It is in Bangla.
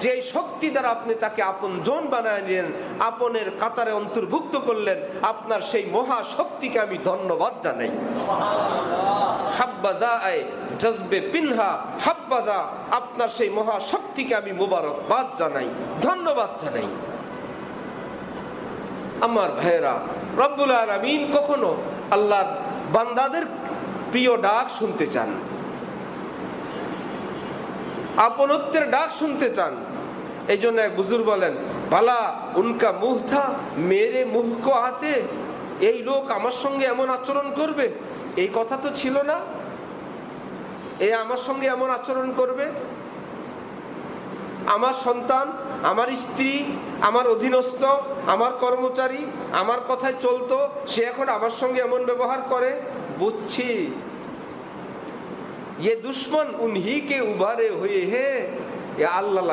যে শক্তি দ্বারা আপনি তাকে আপনজন বানায় নিলেন, আপনের কাতারে অন্তর্ভুক্ত করলেন, আপনার সেই মহা শক্তিকে আমি ধন্যবাদ জানাই। হাব্বাজা আয় জজবে পিনহা হাব্বাজা, আপনার সেই মহা শক্তিকে আমি মুবারকবাদ জানাই, ধন্যবাদ জানাই। আমার ভাইয়েরা, রব্বুল আলামিন কখনো আল্লাহর বান্দাদের প্রিয় ডাক শুনতে চান, আপনত্বের ডাক শুনতে চান। এই জন্য এক বুজুর্গ বলেন, ভালা উনকা মুহ থা মেরে মুহ কো আতে, এই লোক আমার সঙ্গে এমন আচরণ করবে, এই কথা তো ছিল না, এ আমার সঙ্গে এমন আচরণ করবে। আমার সন্তান, আমার স্ত্রী, আমার অধীনস্থ, আমার কর্মচারী আমার কথায় চলতো, সে এখন আমার সঙ্গে এমন ব্যবহার করে। বুঝছি ये दुश्मन उन्हीं के उभारे हुए हैं, ये अल्लाह